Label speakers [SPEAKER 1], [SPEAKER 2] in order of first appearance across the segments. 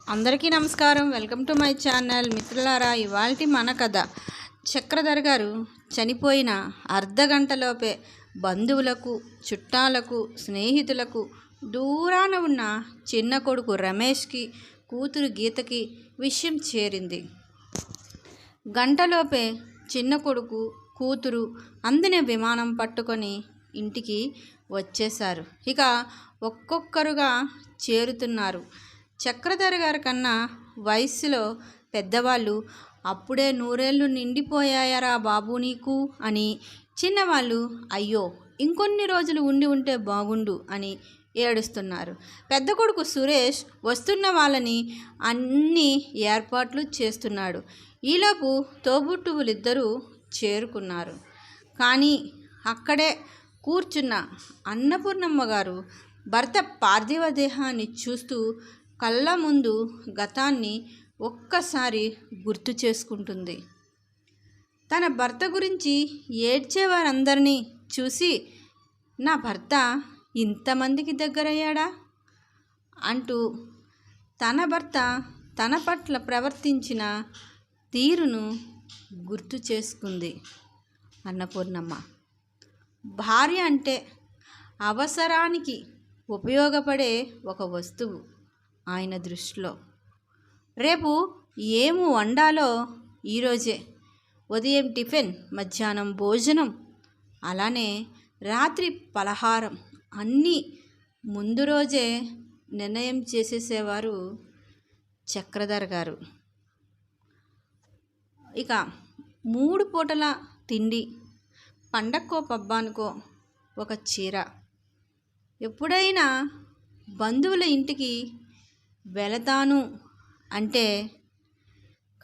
[SPEAKER 1] అందరికీ నమస్కారం. Welcome to my channel. మిత్రులారా, ఇవాల్టి మన కథ చక్రధర్ గారు చనిపోయిన అర్ధగంటలోపే బంధువులకు, చుట్టాలకు, స్నేహితులకు, దూరాన ఉన్న చిన్న కొడుకు రమేష్కి, కూతురు గీతకి విషయం చేరింది. గంటలోపే చిన్న కొడుకు, కూతురు అందిన విమానం పట్టుకొని ఇంటికి వచ్చేశారు. ఇక ఒక్కొక్కరుగా చేరుతున్నారు. చక్రధర్ గారి కన్నా వయస్సులో పెద్దవాళ్ళు అప్పుడే 100 ఏళ్ళు నిండిపోయాయరా బాబు నీకు అని, చిన్నవాళ్ళు అయ్యో ఇంకొన్ని రోజులు ఉండి ఉంటే బాగుండు అని ఏడుస్తున్నారు. పెద్ద కొడుకు సురేష్ వస్తున్న వాళ్ళని అన్ని ఏర్పాట్లు చేస్తున్నాడు. ఈలోపు తోబుట్టువులిద్దరూ చేరుకున్నారు. కానీ అక్కడే కూర్చున్న అన్నపూర్ణమ్మ గారు భర్త పార్థివ దేహాన్ని చూస్తూ కళ్ళ ముందు గతాన్ని ఒక్కసారి గుర్తు చేసుకుంటుంది. తన భర్త గురించి ఏడ్చేవారందరినీ చూసి, నా భర్త ఇంతమందికి దగ్గరయ్యాడా అంటూ తన భర్త తన పట్ల ప్రవర్తించిన తీరును గుర్తు చేసుకుంది అన్నపూర్ణమ్మ. భార్య అంటే అవసరానికి ఉపయోగపడే ఒక వస్తువు ఆయన దృష్టిలో. రేపు ఏమి వండాలో ఈరోజే, ఉదయం టిఫిన్, మధ్యాహ్నం భోజనం, అలానే రాత్రి పలహారం అన్నీ ముందు రోజే నిర్ణయం చేసేసేవారు చక్రధర్ గారు. ఇక 3 పూటల తిండి, పండక్కో పబ్బానికో ఒక చీర. ఎప్పుడైనా బంధువుల ఇంటికి వెళతాను అంటే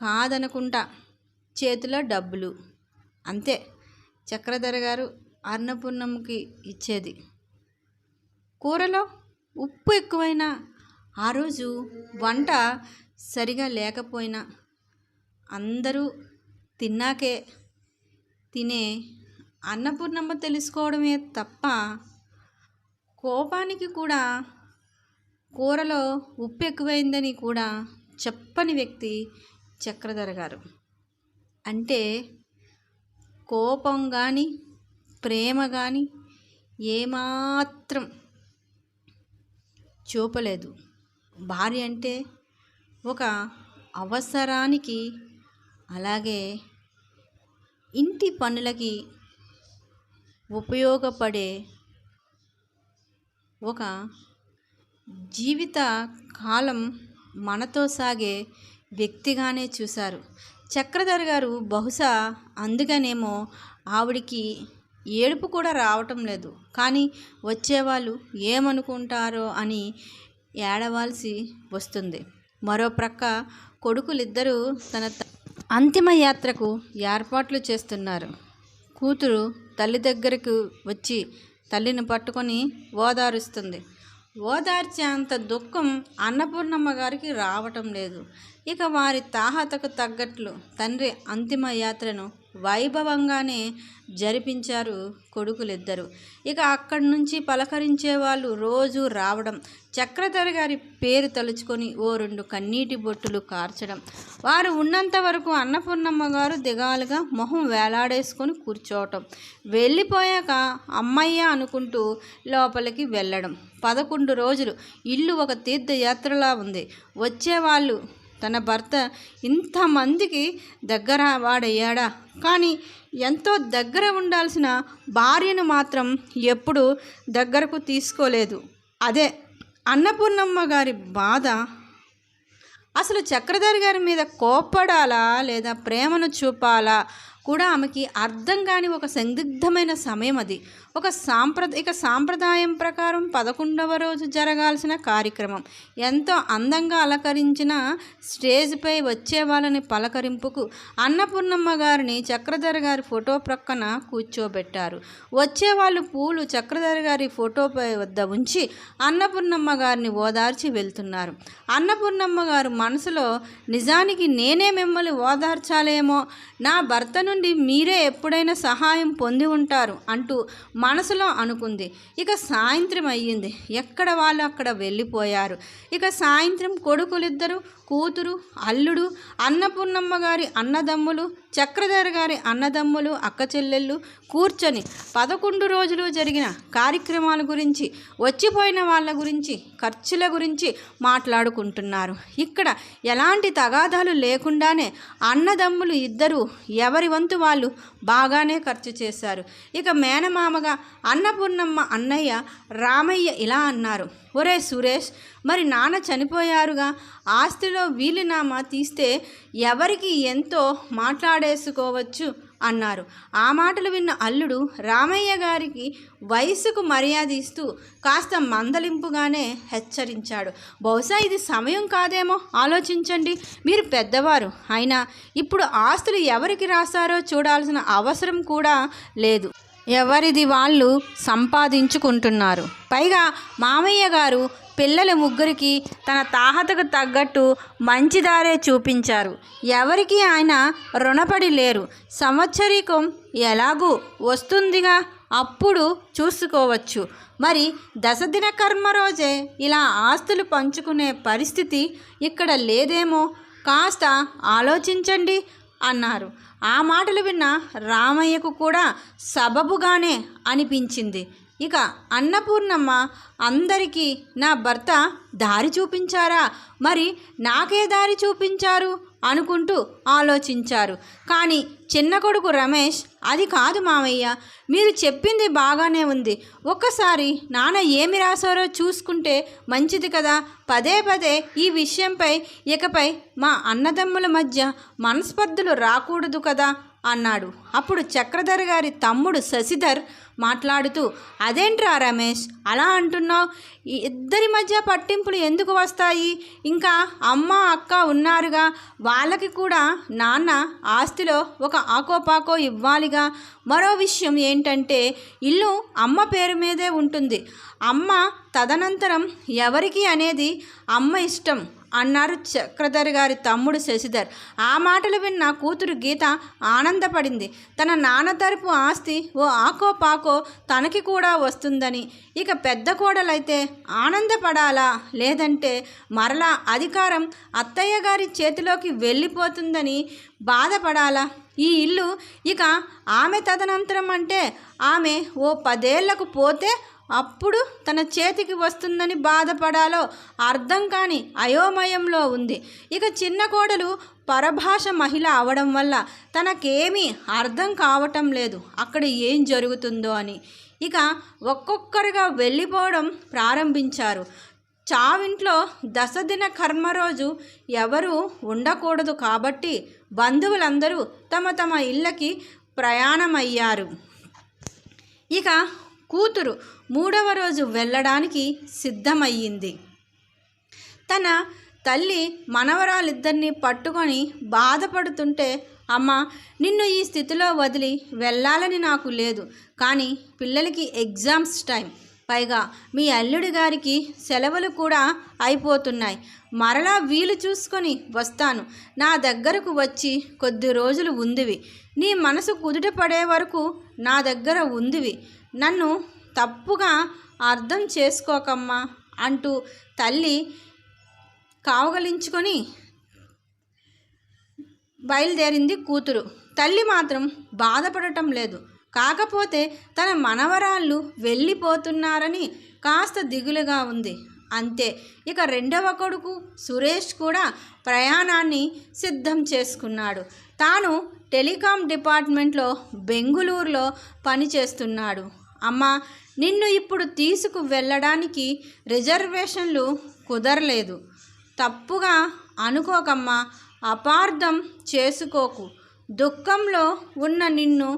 [SPEAKER 1] కాదనుకుంటా చేతిలో డబ్బులు, అంతే చక్రధర్ గారు అన్నపూర్ణమ్మకి ఇచ్చేది. కూరలో ఉప్పు ఎక్కువైనా, ఆ రోజు వంట సరిగా లేకపోయినా అందరూ తిన్నాకే తినే అన్నపూర్ణమ్మ తెలుసుకోవడమే తప్ప కోపానికి కూడా కూరలో ఉప్పు ఎక్కువైందని కూడా చెప్పని వ్యక్తి చక్రధర్ గారు. అంటే కోపం కానీ ప్రేమ కానీ ఏమాత్రం చూపలేదు. భార్య అంటే ఒక అవసరానికి, అలాగే ఇంటి పనులకి ఉపయోగపడే ఒక జీవిత కాలం మనతో సాగే వ్యక్తిగానే చూశారు చక్రధర్ గారు. బహుశా అందుకనేమో ఆవిడికి ఏడుపు కూడా రావటం లేదు. కానీ వచ్చేవాళ్ళు ఏమనుకుంటారో అని ఏడవాల్సి వస్తుంది. మరో ప్రక్క కొడుకులిద్దరూ తన అంతిమ యాత్రకు ఏర్పాట్లు చేస్తున్నారు. కూతురు తల్లి దగ్గరకు వచ్చి తల్లిని పట్టుకొని ఓదారుస్తుంది. ఓదార్చే అంత దుఃఖం అన్నపూర్ణమ్మ గారికి రావటం లేదు. ఇక వారి తాహతకు తగ్గట్లు తండ్రి అంతిమ యాత్రను వైభవంగానే జరిపించారు కొడుకులిద్దరూ. ఇక అక్కడి నుంచి పలకరించే వాళ్ళు రోజు రావడం, చక్రధర్ గారి పేరు తలుచుకొని ఓ 2 కన్నీటి బొట్టులు కార్చడం. వారు ఉన్నంత వరకు అన్నపూర్ణమ్మ గారు దిగాలుగా మొహం వేలాడేసుకొని కూర్చోవటం, వెళ్ళిపోయాక అమ్మయ్య అనుకుంటూ లోపలికి వెళ్ళడం. 11 రోజులు ఇల్లు ఒక తీర్థయాత్రలా ఉంది. వచ్చేవాళ్ళు తన భర్త ఇంతమందికి దగ్గర వాడయ్యాడా, కానీ ఎంతో దగ్గర ఉండాల్సిన భార్యను మాత్రం ఎప్పుడూ దగ్గరకు తీసుకోలేదు. అదే అన్నపూర్ణమ్మ గారి బాధ. అసలు చక్రధర్ గారి మీద కోప్పడాలా లేదా ప్రేమను చూపాలా కూడా ఆమెకి అర్థం కాని ఒక సందిగ్ధమైన సమయం అది. ఇక సాంప్రదాయం ప్రకారం 11వ రోజు జరగాల్సిన కార్యక్రమం. ఎంతో అందంగా అలంకరించిన స్టేజ్పై వచ్చే వాళ్ళని పలకరింపుకు అన్నపూర్ణమ్మ గారిని చక్రధర్ గారి ఫోటో ప్రక్కన కూర్చోబెట్టారు. వచ్చేవాళ్ళు పూలు చక్రధర్ గారి ఫోటోపై వద్ద ఉంచి అన్నపూర్ణమ్మ గారిని ఓదార్చి వెళ్తున్నారు. అన్నపూర్ణమ్మ గారు మనసులో, నిజానికి నేనే మిమ్మల్ని ఓదార్చాలేమో, నా భర్తను నుండి మీరే ఎప్పుడైనా సహాయం పొంది ఉంటారు అంటూ మనసులో అనుకుంది. ఇక సాయంత్రం అయ్యింది. ఎక్కడ వాళ్ళు అక్కడ వెళ్ళిపోయారు. ఇక సాయంత్రం కొడుకులిద్దరూ, కూతురు, అల్లుడు, అన్నపూర్ణమ్మ గారి అన్నదమ్ములు, చక్రధర్ గారి అన్నదమ్ములు, అక్క చెల్లెళ్ళు కూర్చొని 11 రోజులు జరిగిన కార్యక్రమాల గురించి, వచ్చిపోయిన వాళ్ళ గురించి, ఖర్చుల గురించి మాట్లాడుకుంటున్నారు. ఇక్కడ ఎలాంటి తగాదాలు లేకుండానే అన్నదమ్ములు ఇద్దరూ ఎవరి వంతు వాళ్ళు బాగానే ఖర్చు చేశారు. ఇక మేనమామగా అన్నపూర్ణమ్మ అన్నయ్య రామయ్య ఇలా అన్నారు, ఒరే సురేష్, మరి నాన్న చనిపోయారుగా, ఆస్తిలో వీలునామా తీస్తే ఎవరికి ఎంతో మాట్లాడేసుకోవచ్చు అన్నారు. ఆ మాటలు విన్న అల్లుడు రామయ్య గారికి వయసుకు మర్యాద ఇస్తూ కాస్త మందలింపుగానే హెచ్చరించాడు. బహుశా ఇది సమయం కాదేమో, ఆలోచించండి, మీరు పెద్దవారు, అయినా ఇప్పుడు ఆస్తులు ఎవరికి రాశారో చూడాల్సిన అవసరం కూడా లేదు. ఎవరిది వాళ్ళు సంపాదించుకుంటున్నారు. పైగా మామయ్య గారు పిల్లల ముగ్గురికి తన తాహతకు తగ్గట్టు మంచిదారే చూపించారు. ఎవరికి ఆయన రుణపడి లేరు. సంవత్సరీకం ఎలాగూ వస్తుందిగా, అప్పుడు చూసుకోవచ్చు. మరి దశదిన కర్మ రోజే ఇలా ఆస్తులు పంచుకునే పరిస్థితి ఇక్కడ లేదేమో, కాస్త ఆలోచించండి అన్నారు. ఆ మాటలు విన్న రామయ్యకు కూడా సబబుగానే అనిపించింది. ఇక అన్నపూర్ణమ్మ, అందరికీ నా భర్త దారి చూపించారా, మరి నాకే దారి చూపించారు అనుకుంటూ ఆలోచించారు. కానీ చిన్న కొడుకు రమేష్, అది కాదు మామయ్య, మీరు చెప్పింది బాగానే ఉంది, ఒక్కసారి నాన్న ఏమి రాశారో చూసుకుంటే మంచిది కదా, పదే పదే ఈ విషయంపై ఇకపై మా అన్నదమ్ముల మధ్య మనస్పర్ధలు రాకూడదు కదా అన్నాడు. అప్పుడు చక్రధర్ గారి తమ్ముడు శశిధర్ మాట్లాడుతూ, అదేంట్రా రమేష్ అలా అంటున్నావు, ఇద్దరి మధ్య పట్టింపులు ఎందుకు వస్తాయి, ఇంకా అమ్మ అక్క ఉన్నారుగా, వాళ్ళకి కూడా నాన్న ఆస్తిలో ఒక ఆకోపాకో ఇవ్వాలిగా. మరో విషయం ఏంటంటే ఇల్లు అమ్మ పేరు మీదే ఉంటుంది, అమ్మ తదనంతరం ఎవరికి అనేది అమ్మ ఇష్టం అన్నారు చక్రధర్ గారి తమ్ముడు శశిధర్. ఆ మాటలు విన్న కూతురు గీత ఆనందపడింది. తన నాన్న తరపు ఆస్తి ఓ ఆకో పాకో తనకి కూడా వస్తుందని. ఇక పెద్ద కోడలైతే ఆనందపడాలా, లేదంటే మరలా అధికారం అత్తయ్య గారి చేతిలోకి వెళ్ళిపోతుందని బాధపడాలా? ఈ ఇల్లు ఇక ఆమె తదనంతరం అంటే ఆమె ఓ 10 ఏళ్లకు పోతే అప్పుడు తన చేతికి వస్తుందని బాధపడాలో అర్థం కాని అయోమయంలో ఉంది. ఇక చిన్న కోడలు పరభాష మహిళ అవడం వల్ల తనకేమీ అర్థం కావటం లేదు అక్కడ ఏం జరుగుతుందో అని. ఇక ఒక్కొక్కరుగా వెళ్ళిపోవడం ప్రారంభించారు. చావింట్లో దశదిన కర్మ రోజు ఎవరు ఉండకూడదు కాబట్టి బంధువులందరూ తమ తమ ఇళ్ళకి ప్రయాణమయ్యారు. ఇక కూతురు 3వ రోజు వెళ్ళడానికి సిద్ధమయ్యింది. తన తల్లి మనవరాలిద్దరినీ పట్టుకొని బాధపడుతుంటే, అమ్మ, నిన్ను ఈ స్థితిలో వదిలి వెళ్ళాలని నాకు లేదు, కానీ పిల్లలకి ఎగ్జామ్స్ టైం, పైగా మీ అల్లుడి గారికి సెలవులు కూడా అయిపోతున్నాయి, మరలా వీలు చూసుకొని వస్తాను, నా దగ్గరకు వచ్చి కొద్ది రోజులు ఉందివి, నీ మనసు కుదుట పడే వరకు నా దగ్గర ఉందివి, నన్ను తప్పుగా అర్థం చేసుకోకమ్మా అంటూ తల్లి కావగలించుకొని బయలుదేరింది కూతురు. తల్లి మాత్రం బాధపడటం లేదు. కాకపోతే తన మనవరాళ్ళు వెళ్ళిపోతున్నారని కాస్త దిగులుగా ఉంది, అంతే. ఇక 2వ కొడుకు సురేష్ కూడా ప్రయాణాన్ని సిద్ధం చేసుకున్నాడు. తాను టెలికాం డిపార్ట్మెంట్లో బెంగుళూరులో పనిచేస్తున్నాడు. అమ్మ, నిన్ను ఇప్పుడు తీసుకు వెళ్ళడానికి రిజర్వేషన్లు కుదరలేదు, తప్పుగా అనుకోకమ్మా, అపార్థం చేసుకోకు, దుఃఖంలో ఉన్న నిన్ను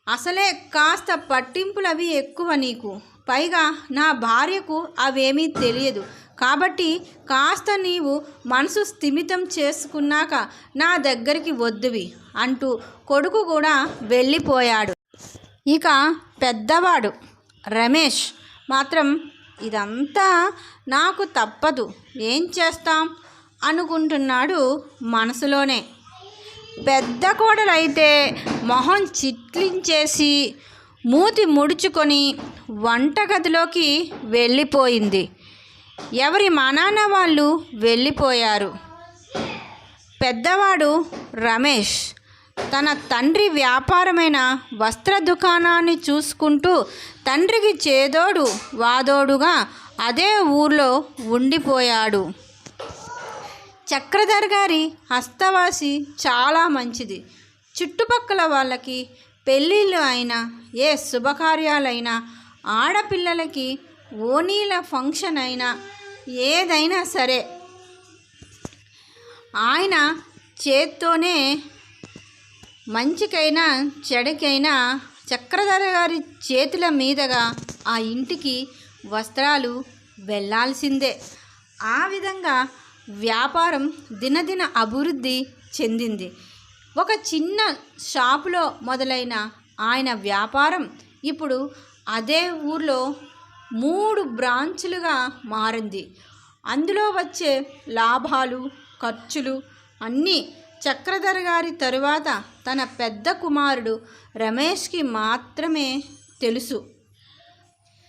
[SPEAKER 1] అసలే కాస్త పట్టింపులవి ఎక్కువ నీకు, పైగా నా భార్యకు అవేమీ తెలియదు, కాబట్టి కాస్త నీవు మనసు స్థిమితం చేసుకున్నాక నా దగ్గరికి వద్దువి అంటూ కొడుకు కూడా వెళ్ళిపోయాడు. ఇక పెద్దవాడు రమేష్ మాత్రం ఇదంతా నాకు తప్పదు, ఏం చేస్తాం అనుకుంటున్నాడు మనసులోనే. పెద్ద కోడలైతే మొహం చిట్లించేసి మూతి ముడుచుకొని వంటగదిలోకి వెళ్ళిపోయింది. ఎవరి మానాన వాళ్ళు వెళ్ళిపోయారు. పెద్దవాడు రమేష్ తన తండ్రి వ్యాపారమైన వస్త్ర దుకాణాన్ని చూసుకుంటూ తండ్రికి చేదోడు వాదోడుగా అదే ఊర్లో ఉండిపోయాడు. చక్రధర్ గారి హస్తవాసి చాలా మంచిది. చుట్టుపక్కల వాళ్ళకి పెళ్ళిళ్ళు అయినా ఏ శుభకార్యాలైనా ఆడపిల్లలకి ఓనీల ఫంక్షన్ అయినా ఏదైనా సరే ఆయన చేత్తోనే మంచికైనా చెడుకైనా చక్రధర గారి చేతుల మీదుగా ఆ ఇంటికి వస్త్రాలు వెళ్ళాల్సిందే. ఆ విధంగా వ్యాపారం దినదిన అభివృద్ధి చెందింది. ఒక చిన్న షాపులో మొదలైన ఆయన వ్యాపారం ఇప్పుడు అదే ఊర్లో 3 బ్రాంచులుగా మారింది. అందులో వచ్చే లాభాలు ఖర్చులు అన్నీ చక్రధర్ గారి తరువాత తన పెద్ద కుమారుడు రమేష్కి మాత్రమే తెలుసు.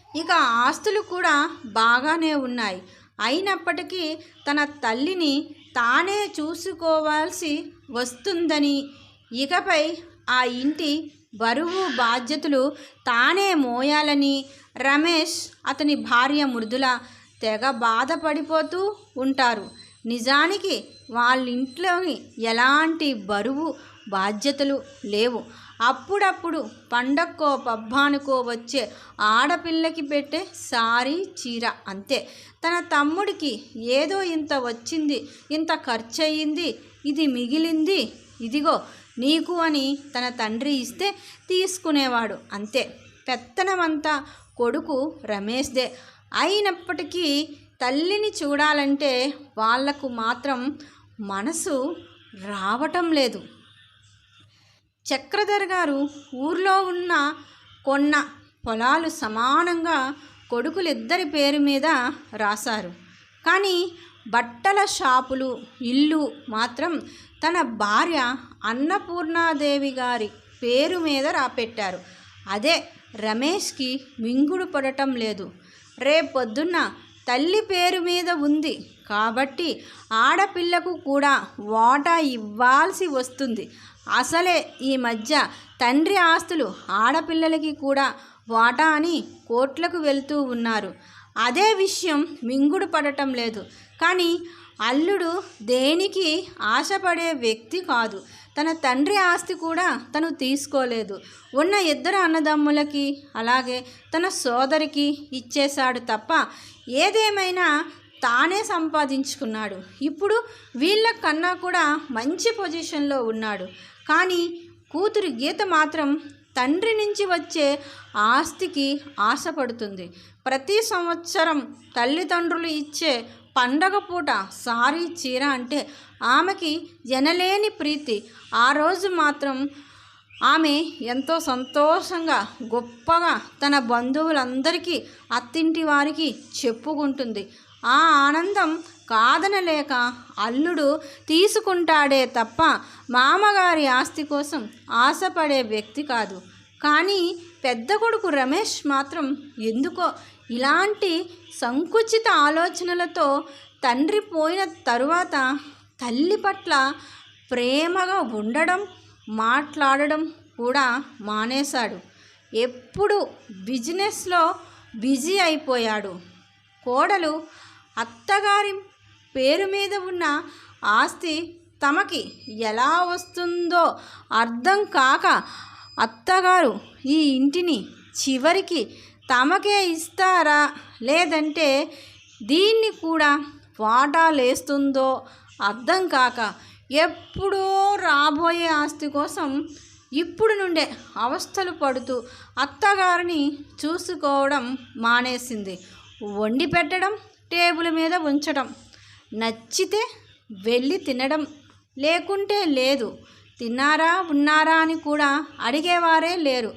[SPEAKER 1] ఇక ఆస్తులు కూడా బాగానే ఉన్నాయి. అయినప్పటికీ తన తల్లిని తానే చూసుకోవాల్సి వస్తుందని, ఇకపై ఆ ఇంటి బరువు బాధ్యతలు తానే మోయాలని రమేష్ అతని భార్య మృదుల తెగ బాధపడిపోతూ ఉంటారు. నిజానికి వాళ్ళింట్లోని ఎలాంటి బరువు బాధ్యతలు లేవు. అప్పుడప్పుడు పండక్కో పబ్బానికో వచ్చే ఆడపిల్లకి పెట్టే సారీ చీర అంతే. తన తమ్ముడికి ఏదో ఇంత వచ్చింది, ఇంత ఖర్చు అయ్యింది, ఇది మిగిలింది, ఇదిగో నీకు అని తన తండ్రి ఇస్తే తీసుకునేవాడు అంతే. పెత్తనమంతా కొడుకు రమేష్దే. అయినప్పటికీ తల్లిని చూడాలంటే వాళ్లకు మాత్రం మనసు రావటం లేదు. చక్రధర్ గారు ఊర్లో ఉన్న కొన్న పొలాలు సమానంగా కొడుకులిద్దరి పేరు మీద రాశారు. కానీ బట్టల షాపులు, ఇల్లు మాత్రం తన భార్య అన్నపూర్ణాదేవి గారి పేరు మీద రాపెట్టారు. అదే రమేష్కి మింగుడు పడటం లేదు. రేపొద్దున్న తల్లి పేరు మీద ఉంది కాబట్టి ఆడపిల్లకు కూడా వాటా ఇవ్వాల్సి వస్తుంది. అసలే ఈ మధ్య తండ్రి ఆస్తులు ఆడపిల్లలకి కూడా వాటా అని కోర్టులకు వెళ్తూ ఉన్నారు. అదే విషయం మింగుడు పడటం లేదు. కానీ అల్లుడు దేనికి ఆశపడే వ్యక్తి కాదు. తన తండ్రి ఆస్తి కూడా తను తీసుకోలేదు. ఉన్న 2 అన్నదమ్ములకి అలాగే తన సోదరికి ఇచ్చేశాడు తప్ప ఏదేమైనా తానే సంపాదించుకున్నాడు. ఇప్పుడు వీళ్ళ కన్నా కూడా మంచి పొజిషన్లో ఉన్నాడు. కానీ కూతురు గీత మాత్రం తండ్రి నుంచి వచ్చే ఆస్తికి ఆశపడుతుంది. ప్రతి సంవత్సరం తల్లిదండ్రులు ఇచ్చే పండగ పూట సారీ చీర అంటే ఆమెకి ఎనలేని ప్రీతి. ఆ రోజు మాత్రం ఆమె ఎంతో సంతోషంగా గొప్పగా తన బంధువులందరికీ అత్తింటి వారికి చెప్పుకుంటుంది. ఆ ఆనందం కాదనలేక అల్లుడు తీసుకుంటాడే తప్ప మామగారి ఆస్తి కోసం ఆశపడే వ్యక్తి కాదు. కానీ పెద్ద కొడుకు రమేష్ మాత్రం ఎందుకో ఇలాంటి సంకుచిత ఆలోచనలతో తండ్రి పోయిన తరువాత తల్లి పట్ల ప్రేమగా ఉండడం, మాట్లాడడం కూడా మానేశాడు. ఎప్పుడు బిజినెస్లో బిజీ అయిపోయాడు. కోడలు అత్తగారి పేరు మీద ఉన్న ఆస్తి తమకి ఎలా వస్తుందో అర్థం కాక అత్తగారు ఈ ఇంటిని చివరికి తమకే ఇస్తారా లేదంటే దీన్ని కూడా వాటాలేస్తుందో అర్థం కాక ఎప్పుడో రాబోయే ఆస్తి కోసం ఇప్పుడు నుండే అవస్థలు పడుతూ అత్తగారిని చూసుకోవడం మానేసింది. వండి పెట్టడం, టేబుల్ మీద ఉంచడం, నచ్చితే వెళ్ళి తినడం, లేకుంటే లేదు. తిన్నారా ఉన్నారా అని కూడా అడిగేవారే లేరు.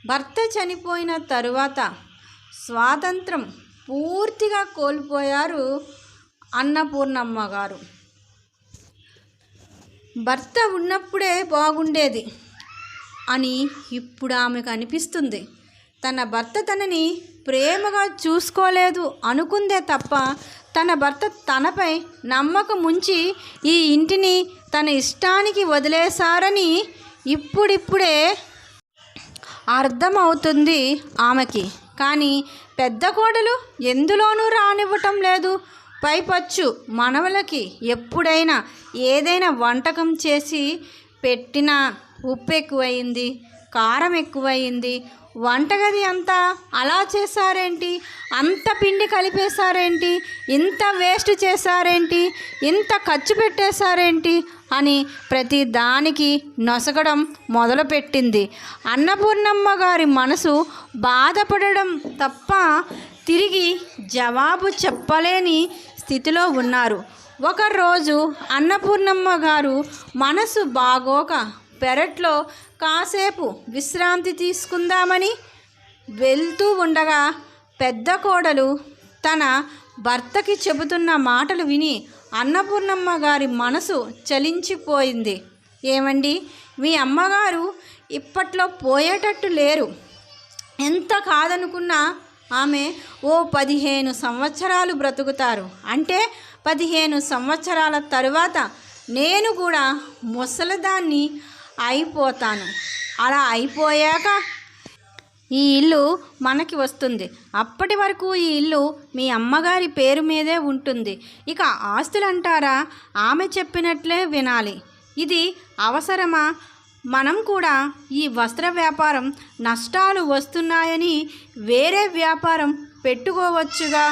[SPEAKER 1] భర్త చనిపోయిన తరువాత స్వాతంత్రం పూర్తిగా కోల్పోయారు అన్నపూర్ణమ్మ గారు. భర్త ఉన్నప్పుడే బాగుండేది అని ఇప్పుడు ఆమెకు అనిపిస్తుంది. తన భర్త తనని ప్రేమగా చూసుకోలేదు అనుకుందే తప్ప తన భర్త తనపై నమ్మకం ఉంచి ఈ ఇంటిని తన ఇష్టానికి వదిలేశారని ఇప్పుడిప్పుడే అర్థమవుతుంది ఆమెకి. కానీ పెద్ద కోడలు ఎందులోనూ రానివ్వటం లేదు. పైపచ్చు మనవలకి ఎప్పుడైనా ఏదైనా వంటకం చేసి పెట్టినా ఉప్పు ఎక్కువయింది, కారం ఎక్కువయింది, వంటగది అంతా అలా చేశారేంటి, అంత పిండి కలిపేశారేంటి, ఇంత వేస్ట్ చేశారేంటి, ఇంత ఖర్చు పెట్టేశారేంటి అని ప్రతి దానికి నొసగడం మొదలుపెట్టింది. అన్నపూర్ణమ్మ గారి మనసు బాధపడడం తప్ప తిరిగి జవాబు చెప్పలేని స్థితిలో ఉన్నారు. ఒకరోజు అన్నపూర్ణమ్మ గారు మనసు బాగోక పెరట్లో కాసేపు విశ్రాంతి తీసుకుందామని వెళ్తూ ఉండగా పెద్ద కోడలు తన భర్తకి చెబుతున్న మాటలు విని అన్నపూర్ణమ్మ గారి మనసు చలించిపోయింది. ఏమండి, మీ అమ్మగారు ఇప్పట్లో పోయేటట్టు లేరు. ఎంత కాదనుకున్నా ఆమె ఓ 15 సంవత్సరాలు బ్రతుకుతారు. అంటే 15 సంవత్సరాల తరువాత నేను కూడా ముసలిదాన్ని అయిపోతాను. అలా అయిపోయాక ఈ ఇల్లు మనకి వస్తుంది. అప్పటి వరకు ఈ ఇల్లు మీ అమ్మగారి పేరు మీదే ఉంటుంది. ఇక ఆస్తులు అంటారా, ఆమె చెప్పినట్లే వినాలి. ఇది అవసరమా? మనం కూడా ఈ వస్త్ర వ్యాపారం నష్టాలు వస్తున్నాయని వేరే వ్యాపారం పెట్టుకోవచ్చుగా.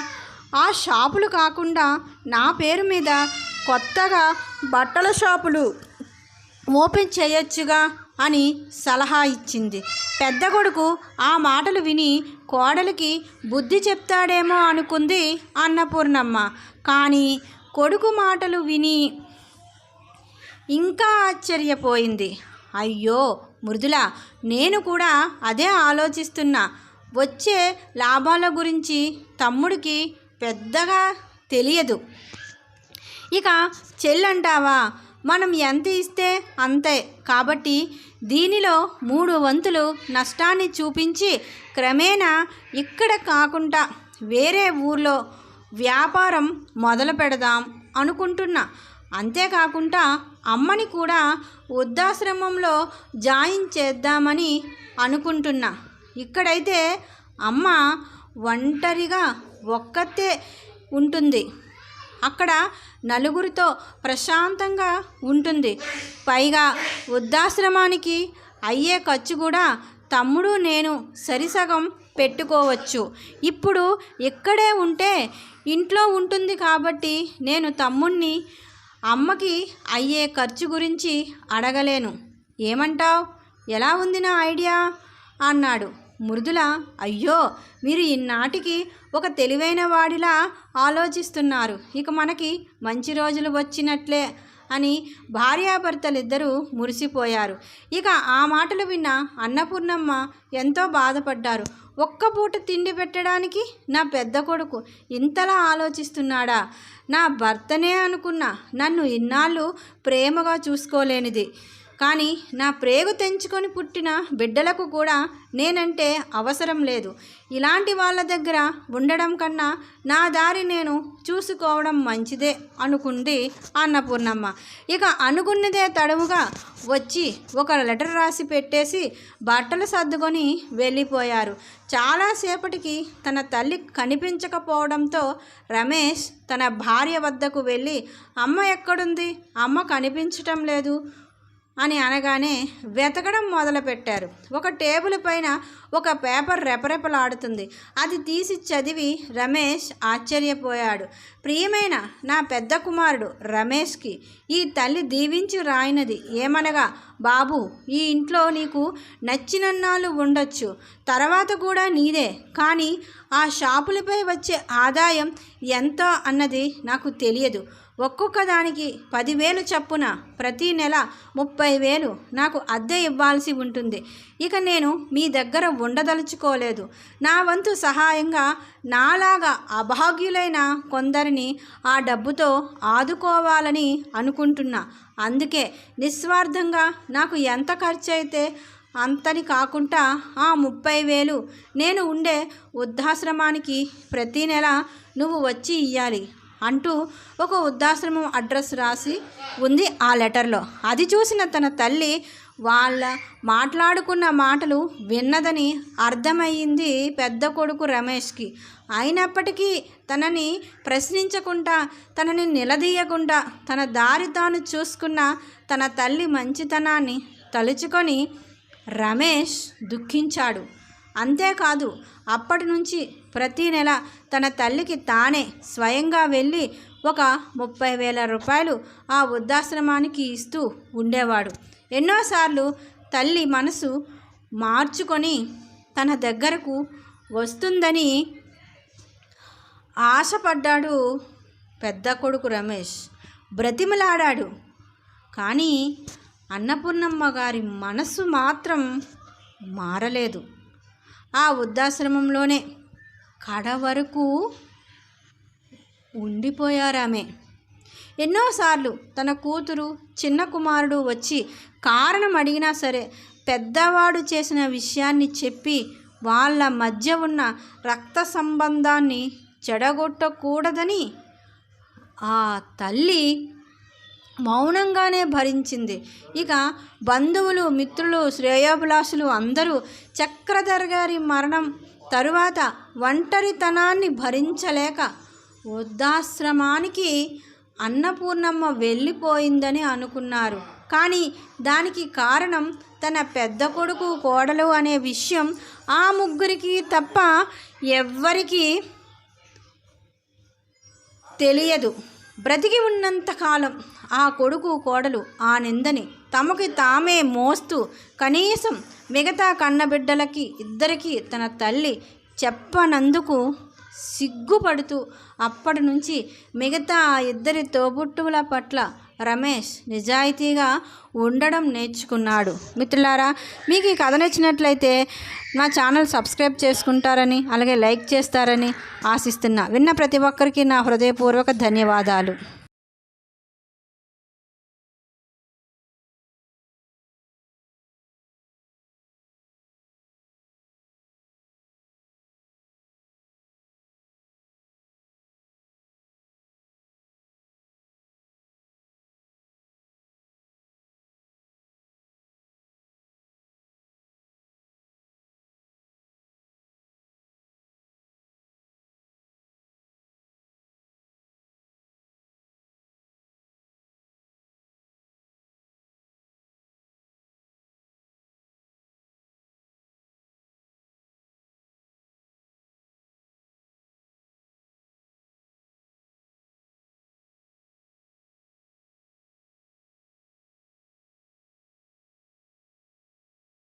[SPEAKER 1] ఆ షాపులు కాకుండా నా పేరు మీద కొత్తగా బట్టల షాపులు ఓపెన్ చేయొచ్చుగా అని సలహా ఇచ్చింది. పెద్ద కొడుకు ఆ మాటలు విని కోడలికి బుద్ధి చెప్తాడేమో అనుకుంది అన్నపూర్ణమ్మ. కానీ కొడుకు మాటలు విని ఇంకా ఆశ్చర్యపోయింది. అయ్యో మృదుల, నేను కూడా అదే ఆలోచిస్తున్నా. వచ్చే లాభాల గురించి తమ్ముడికి పెద్దగా తెలియదు. ఇక చెల్లంటావా, మనం ఎంత ఇస్తే అంతే. కాబట్టి దీనిలో 3 వంతులు నష్టాన్ని చూపించి క్రమేణా ఇక్కడ కాకుండా వేరే ఊర్లో వ్యాపారం మొదలు పెడదాం అనుకుంటున్నా. అంతేకాకుండా అమ్మని కూడా వృద్ధాశ్రమంలో జాయిన్ చేద్దామని అనుకుంటున్నా. ఇక్కడైతే అమ్మ ఒంటరిగా ఒక్కతే ఉంటుంది, అక్కడ నలుగురితో ప్రశాంతంగా ఉంటుంది. పైగా వృద్ధాశ్రమానికి అయ్యే ఖర్చు కూడా తమ్ముడు నేను సరిసగం పెట్టుకోవచ్చు. ఇప్పుడు ఇక్కడే ఉంటే ఇంట్లో ఉంటుంది కాబట్టి నేను తమ్ముణ్ణి అమ్మకి అయ్యే ఖర్చు గురించి అడగలేను. ఏమంటావ్? ఎలా ఉంది నా ఐడియా అన్నాడు. మృదుల, అయ్యో మీరు ఈనాటికి ఒక తెలివైన వాడిలా ఆలోచిస్తున్నారు. ఇక మనకి మంచి రోజులు వచ్చినట్లే అని భార్యాభర్తలిద్దరూ మురిసిపోయారు. ఇక ఆ మాటలు విన్న అన్నపూర్ణమ్మ ఎంతో బాధపడ్డారు. ఒక్క పూట తిండి పెట్టడానికి నా పెద్ద కొడుకు ఇంతలా ఆలోచిస్తున్నాడా? నా భర్తనే అనుకున్నా నన్ను ఇన్నాళ్ళు ప్రేమగా చూసుకోలేనిది. కానీ నా ప్రేగు తెంచుకొని పుట్టిన బిడ్డలకు కూడా నేనంటే అవసరం లేదు. ఇలాంటి వాళ్ళ దగ్గర ఉండడం కన్నా నా దారి నేను చూసుకోవడం మంచిదే అనుకుంది అన్నపూర్ణమ్మ. ఇక అనుకున్నదే తడవుగా వచ్చి ఒక లెటర్ రాసి పెట్టేసి బట్టలు సర్దుకొని వెళ్ళిపోయారు. చాలాసేపటికి తన తల్లి కనిపించకపోవడంతో రమేష్ తన భార్య వద్దకు వెళ్ళి, అమ్మ ఎక్కడుంది? అమ్మ కనిపించటం లేదు అని అనగానే వెతకడం మొదలుపెట్టారు. ఒక టేబుల్ పైన ఒక పేపర్ రెపరెపలాడుతుంది. అది తీసి చదివి రమేష్ ఆశ్చర్యపోయాడు. ప్రియమైన నా పెద్ద కుమారుడు రమేష్కి ఈ తల్లి దీవించి రాయినది ఏమనగా, బాబు ఈ ఇంట్లో నీకు నచ్చినన్నాళ్ళు ఉండొచ్చు, తర్వాత కూడా నీదే. కానీ ఆ షాపులపై వచ్చే ఆదాయం ఎంత అన్నది నాకు తెలియదు. ఒక్కొక్క దానికి 10,000 చొప్పున ప్రతి నెల 30,000 నాకు అద్దె ఇవ్వాల్సి ఉంటుంది. ఇక నేను మీ దగ్గర ఉండదలుచుకోలేదు. నా వంతు సహాయంగా నాలాగా అభాగ్యులైన కొందరిని ఆ డబ్బుతో ఆదుకోవాలని అనుకుంటున్నా. అందుకే నిస్వార్థంగా నాకు ఎంత ఖర్చు అయితే అంతని కాకుండా ఆ 30,000 నేను ఉండే వృద్ధాశ్రమానికి ప్రతి నెల నువ్వు వచ్చి ఇయ్యాలి అంటూ ఒక వృద్ధాశ్రమం అడ్రస్ రాసి ఉంది ఆ లెటర్లో. అది చూసిన తన తల్లి వాళ్ళ మాట్లాడుకున్న మాటలు విన్నదని అర్థమయ్యింది పెద్ద కొడుకు రమేష్కి. అయినప్పటికీ తనని ప్రశ్నించకుండా, తనని నిలదీయకుండా తన దారి తాను చూసుకున్న తన తల్లి మంచితనాన్ని తలుచుకొని రమేష్ దుఃఖించాడు. అంతేకాదు అప్పటి నుంచి ప్రతీ నెల తన తల్లికి తానే స్వయంగా వెళ్ళి ఒక 30,000 రూపాయలు ఆ వృద్ధాశ్రమానికి ఇస్తూ ఉండేవాడు. ఎన్నోసార్లు తల్లి మనసు మార్చుకొని తన దగ్గరకు వస్తుందని ఆశపడ్డాడు పెద్ద కొడుకు రమేష్. బ్రతిమలాడాడు. కానీ అన్నపూర్ణమ్మ గారి మనసు మాత్రం మారలేదు. ఆ వృద్ధాశ్రమంలోనే కడ వరకు ఉండిపోయారామె. ఎన్నోసార్లు తన కూతురు, చిన్న కుమారుడు వచ్చి కారణం అడిగినా సరే పెద్దవాడు చేసిన విషయాన్ని చెప్పి వాళ్ళ మధ్య ఉన్న రక్త సంబంధాన్ని చెడగొట్టకూడదని ఆ తల్లి మౌనంగానే భరించింది. ఇక బంధువులు, మిత్రులు, శ్రేయోభిలాషులు అందరూ చక్రధర్ గారి మరణం తరువాత ఒంటరితనాన్ని భరించలేక వృద్ధాశ్రమానికి అన్నపూర్ణమ్మ వెళ్ళిపోయిందని అనుకున్నారు. కానీ దానికి కారణం తన పెద్ద కొడుకు, కోడలు అనే విషయం ఆ ముగ్గురికి తప్ప ఎవ్వరికీ తెలియదు. బ్రతికి ఉన్నంతకాలం ఆ కొడుకు, కోడలు ఆ నిందని తమకి తామే మోస్తూ కనీసం మిగతా కన్నబిడ్డలకి ఇద్దరికీ తన తల్లి చెప్పనందుకు సిగ్గుపడుతూ అప్పటి నుంచి మిగతా ఆ ఇద్దరి తోబుట్టువుల పట్ల రమేష్ నిజాయితీగా ఉండడం నేర్చుకున్నాడు. మిత్రులారా, మీకు ఈ కథ నచ్చినట్లయితే నా ఛానల్ సబ్స్క్రైబ్ చేసుకుంటారని, అలాగే లైక్ చేస్తారని ఆశిస్తున్నా. విన్న ప్రతి ఒక్కరికి నా హృదయపూర్వక ధన్యవాదాలు.